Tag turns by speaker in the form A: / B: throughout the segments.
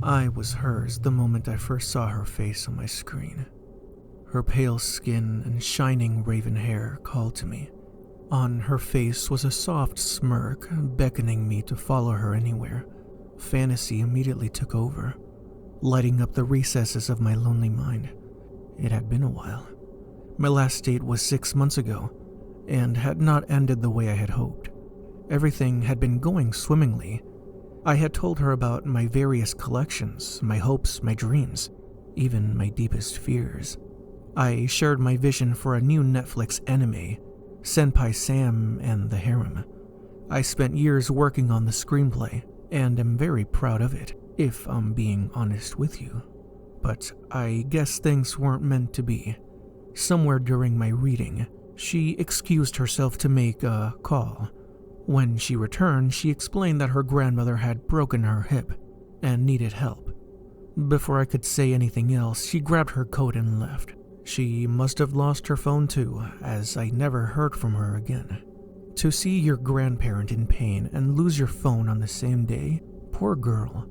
A: I was hers the moment I first saw her face on my screen. Her pale skin and shining raven hair called to me. On her face was a soft smirk, beckoning me to follow her anywhere. Fantasy immediately took over, lighting up the recesses of my lonely mind. It had been a while. My last date was 6 months ago, and had not ended the way I had hoped. Everything had been going swimmingly. I had told her about my various collections, my hopes, my dreams, even my deepest fears. I shared my vision for a new Netflix anime, Senpai Sam and the Harem. I spent years working on the screenplay, and am very proud of it, if I'm being honest with you. But I guess things weren't meant to be. Somewhere during my reading, she excused herself to make a call. When she returned, she explained that her grandmother had broken her hip and needed help. Before I could say anything else, she grabbed her coat and left. She must have lost her phone too, as I never heard from her again. To see your grandparent in pain and lose your phone on the same day? Poor girl.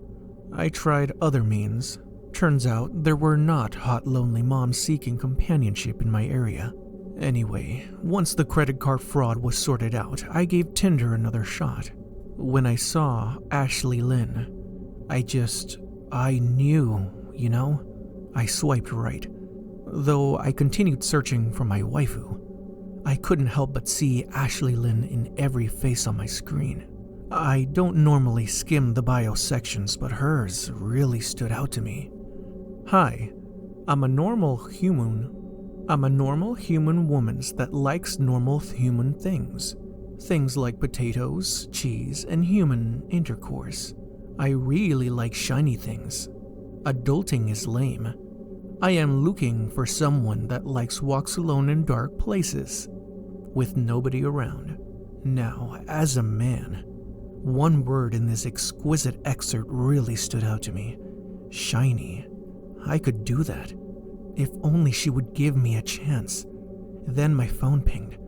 A: I tried other means. Turns out there were not hot lonely moms seeking companionship in my area. Anyway, once the credit card fraud was sorted out, I gave Tinder another shot. When I saw Ashley Lynn, I knew, you know? I swiped right. Though I continued searching for my waifu, I couldn't help but see Ashley Lynn in every face on my screen. I don't normally skim the bio sections, but hers really stood out to me. Hi, I'm a normal human woman that likes normal human things. Things like potatoes, cheese, and human intercourse. I really like shiny things. Adulting is lame. I am looking for someone that likes walks alone in dark places, with nobody around. Now, as a man, one word in this exquisite excerpt really stood out to me. Shiny. I could do that. If only she would give me a chance. Then my phone pinged.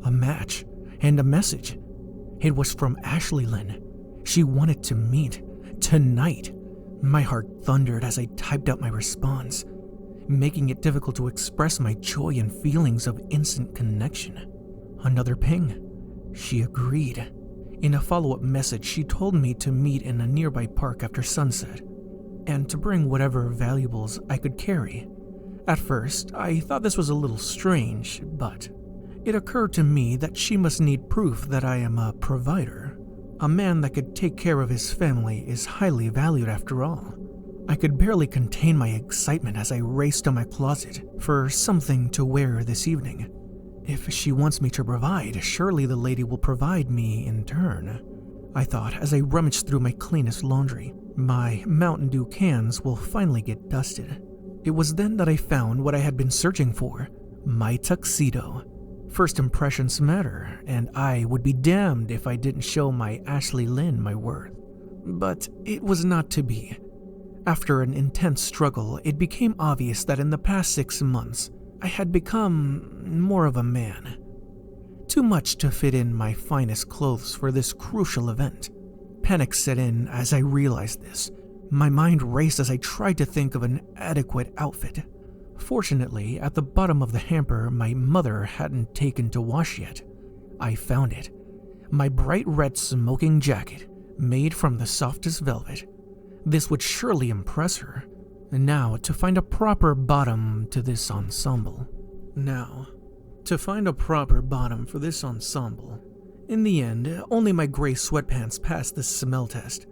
A: A match and a message. It was from Ashley Lynn. She wanted to meet. Tonight. My heart thundered as I typed out my response, making it difficult to express my joy and feelings of instant connection. Another ping. She agreed. In a follow-up message, she told me to meet in a nearby park after sunset, and to bring whatever valuables I could carry. At first, I thought this was a little strange, but it occurred to me that she must need proof that I am a provider. A man that could take care of his family is highly valued after all. I could barely contain my excitement as I raced to my closet for something to wear this evening. If she wants me to provide, surely the lady will provide me in turn, I thought as I rummaged through my cleanest laundry. My Mountain Dew cans will finally get dusted. It was then that I found what I had been searching for, my tuxedo. First impressions matter, and I would be damned if I didn't show my Ashley Lynn my worth. But it was not to be. After an intense struggle, it became obvious that in the past 6 months, I had become more of a man. Too much to fit in my finest clothes for this crucial event. Panic set in as I realized this. My mind raced as I tried to think of an adequate outfit. Fortunately, at the bottom of the hamper, my mother hadn't taken to wash yet. I found it. My bright red smoking jacket, made from the softest velvet. This would surely impress her. Now, to find a proper bottom to this ensemble. In the end, only my gray sweatpants passed the smell test.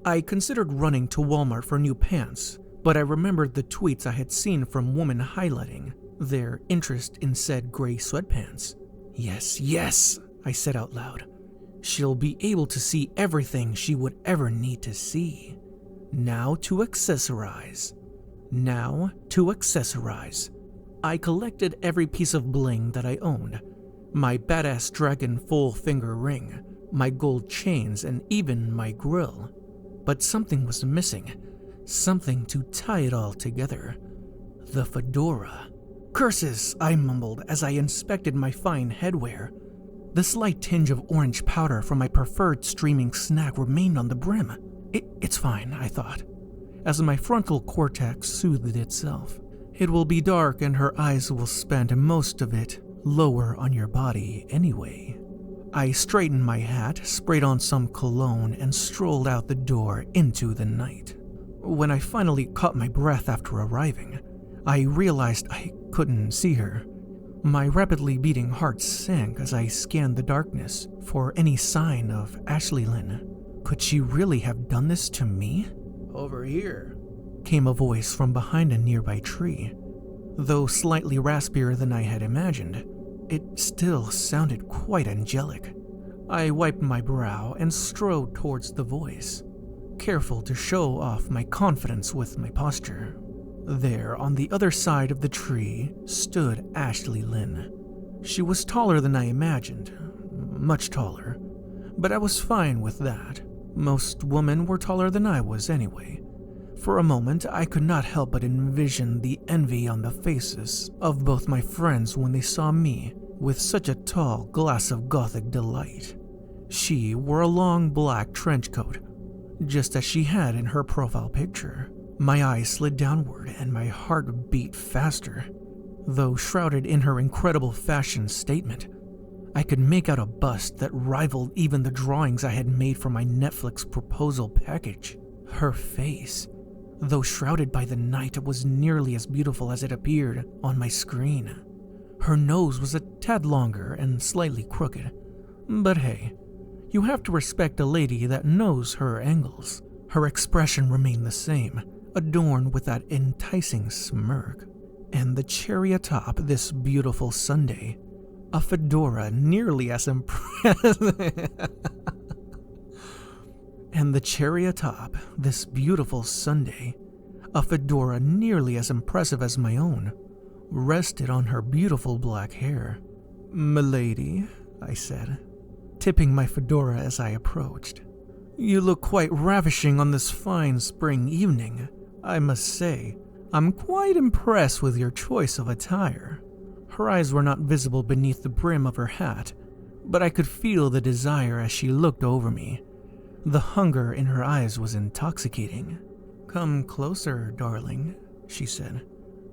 A: I considered running to Walmart for new pants, but I remembered the tweets I had seen from women highlighting their interest in said gray sweatpants. Yes, I said out loud. She'll be able to see everything she would ever need to see. Now to accessorize. I collected every piece of bling that I owned. My badass dragon full finger ring, my gold chains, and even my grill. But something was missing. Something to tie it all together. The fedora. Curses, I mumbled as I inspected my fine headwear. The slight tinge of orange powder from my preferred streaming snack remained on the brim. It's fine, I thought. as my frontal cortex soothed itself. It will be dark and her eyes will spend most of it lower on your body anyway. I straightened my hat, sprayed on some cologne, and strolled out the door into the night. When I finally caught my breath after arriving, I realized I couldn't see her. My rapidly beating heart sank as I scanned the darkness for any sign of Ashley Lynn. Could she really have done this to me? "Over here," came a voice from behind a nearby tree. Though slightly raspier than I had imagined, it still sounded quite angelic. I wiped my brow and strode towards the voice, careful to show off my confidence with my posture. There, on the other side of the tree, stood Ashley Lynn. She was taller than I imagined, much taller, but I was fine with that. Most women were taller than I was anyway. For a moment, I could not help but envision the envy on the faces of both my friends when they saw me with such a tall glass of gothic delight. She wore a long black trench coat, just as she had in her profile picture. My eyes slid downward and my heart beat faster. Though shrouded in her incredible fashion statement, I could make out a bust that rivaled even the drawings I had made for my Netflix proposal package. Her face, though shrouded by the night, was nearly as beautiful as it appeared on my screen. Her nose was a tad longer and slightly crooked, but hey, you have to respect a lady that knows her angles. Her expression remained the same, adorned with that enticing smirk, and the cherry atop this beautiful Sunday, a fedora nearly as impressive. And the cherry atop this beautiful Sunday, a fedora nearly as impressive as my own, rested on her beautiful black hair. "Milady," I said, tipping my fedora as I approached. "You look quite ravishing on this fine spring evening. I must say, I'm quite impressed with your choice of attire." Her eyes were not visible beneath the brim of her hat, but I could feel the desire as she looked over me. The hunger in her eyes was intoxicating. "Come closer, darling," she said.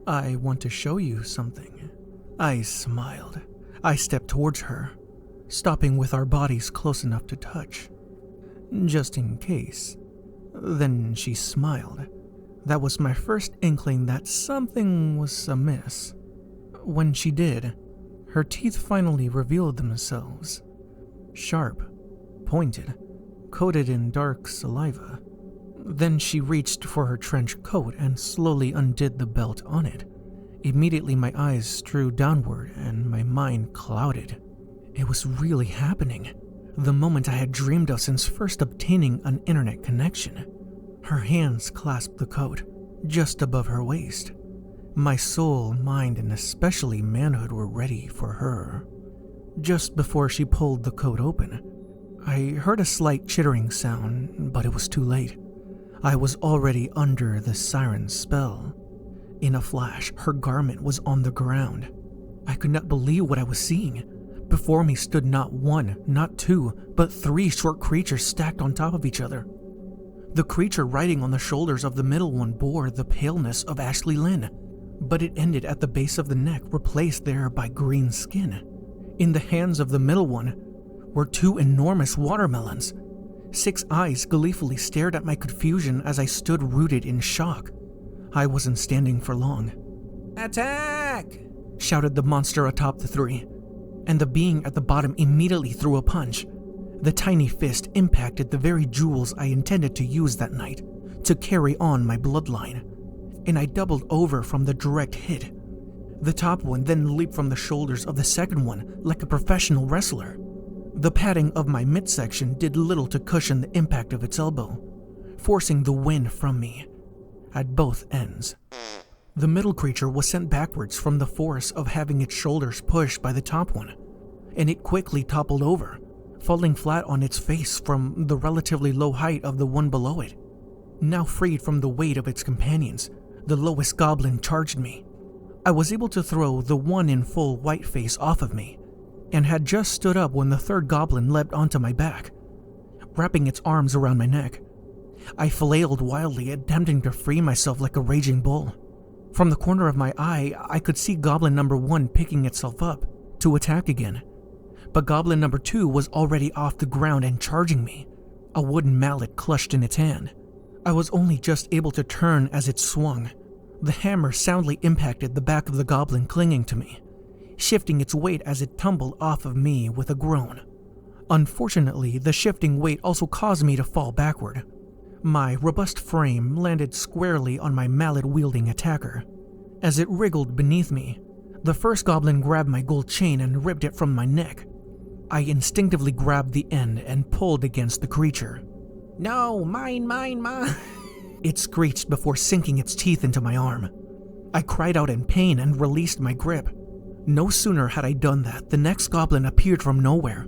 A: "I want to show you something." I smiled. I stepped towards her, stopping with our bodies close enough to touch, just in case. Then she smiled. That was my first inkling that something was amiss. When she did, her teeth finally revealed themselves. Sharp, pointed, coated in dark saliva. Then she reached for her trench coat and slowly undid the belt on it. Immediately my eyes drew downward and my mind clouded. It was really happening. The moment I had dreamed of since first obtaining an internet connection. Her hands clasped the coat, just above her waist. My soul, mind, and especially manhood were ready for her. Just before she pulled the coat open, I heard a slight chittering sound, but it was too late. I was already under the siren's spell. In a flash, her garment was on the ground. I could not believe what I was seeing. Before me stood not one, not two, but three short creatures stacked on top of each other. The creature riding on the shoulders of the middle one bore the paleness of Ashley Lynn, but it ended at the base of the neck, replaced there by green skin. In the hands of the middle one were two enormous watermelons. 6 eyes gleefully stared at my confusion as I stood rooted in shock. I wasn't standing for long. "Attack!" shouted the monster atop the three, and the being at the bottom immediately threw a punch. The tiny fist impacted the very jewels I intended to use that night to carry on my bloodline, and I doubled over from the direct hit. The top one then leaped from the shoulders of the second one like a professional wrestler. The padding of my midsection did little to cushion the impact of its elbow, forcing the wind from me at both ends. The middle creature was sent backwards from the force of having its shoulders pushed by the top one, and it quickly toppled over, falling flat on its face from the relatively low height of the one below it. Now freed from the weight of its companions, the lowest goblin charged me. I was able to throw the one in full white face off of me, and had just stood up when the third goblin leapt onto my back, wrapping its arms around my neck. I flailed wildly, attempting to free myself like a raging bull. From the corner of my eye, I could see Goblin number 1 picking itself up to attack again. But Goblin number 2 was already off the ground and charging me, a wooden mallet clutched in its hand. I was only just able to turn as it swung. The hammer soundly impacted the back of the goblin clinging to me, shifting its weight as it tumbled off of me with a groan. Unfortunately, the shifting weight also caused me to fall backward. My robust frame landed squarely on my mallet-wielding attacker. As it wriggled beneath me, the first goblin grabbed my gold chain and ripped it from my neck. I instinctively grabbed the end and pulled against the creature. "No, mine, mine, mine," it screeched before sinking its teeth into my arm. I cried out in pain and released my grip. No sooner had I done that, the next goblin appeared from nowhere,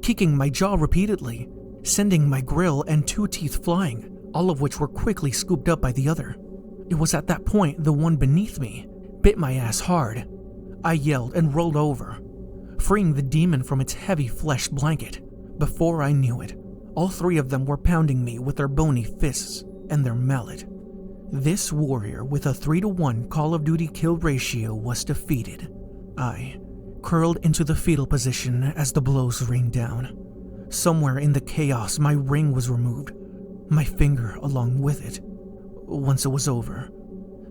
A: kicking my jaw repeatedly, sending my grill and 2 teeth flying, all of which were quickly scooped up by the other. It was at that point the one beneath me bit my ass hard. I yelled and rolled over, freeing the demon from its heavy flesh blanket. Before I knew it, all 3 of them were pounding me with their bony fists and their mallet. This warrior with a 3-to-1 Call of Duty kill ratio was defeated. I curled into the fetal position as the blows rained down. Somewhere in the chaos, my ring was removed, my finger along with it. Once it was over,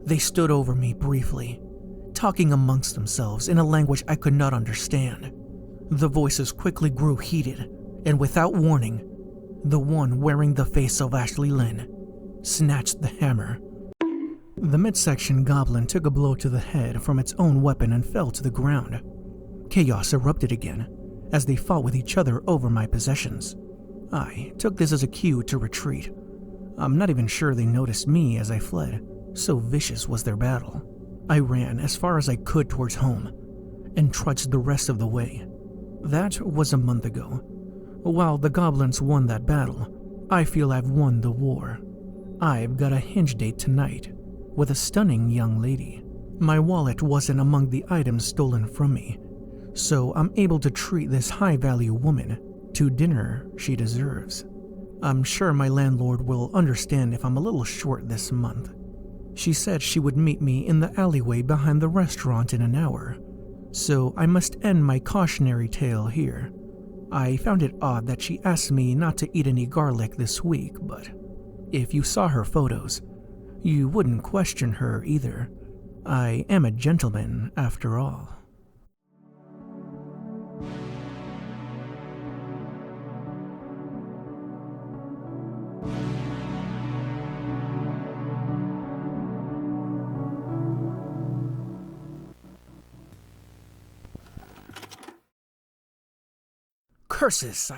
A: they stood over me briefly, talking amongst themselves in a language I could not understand. The voices quickly grew heated, and without warning, the one wearing the face of Ashley Lynn snatched the hammer. The midsection goblin took a blow to the head from its own weapon and fell to the ground. Chaos erupted again as they fought with each other over my possessions. I took this as a cue to retreat. I'm not even sure they noticed me as I fled, so vicious was their battle. I ran as far as I could towards home and trudged the rest of the way. That was a month ago. While the goblins won that battle, I feel I've won the war. I've got a hinge date tonight with a stunning young lady. My wallet wasn't among the items stolen from me, so I'm able to treat this high-value woman to dinner she deserves. I'm sure my landlord will understand if I'm a little short this month. She said she would meet me in the alleyway behind the restaurant in an hour, so I must end my cautionary tale here. I found it odd that she asked me not to eat any garlic this week, but if you saw her photos, you wouldn't question her either. I am a gentleman after all. Curses,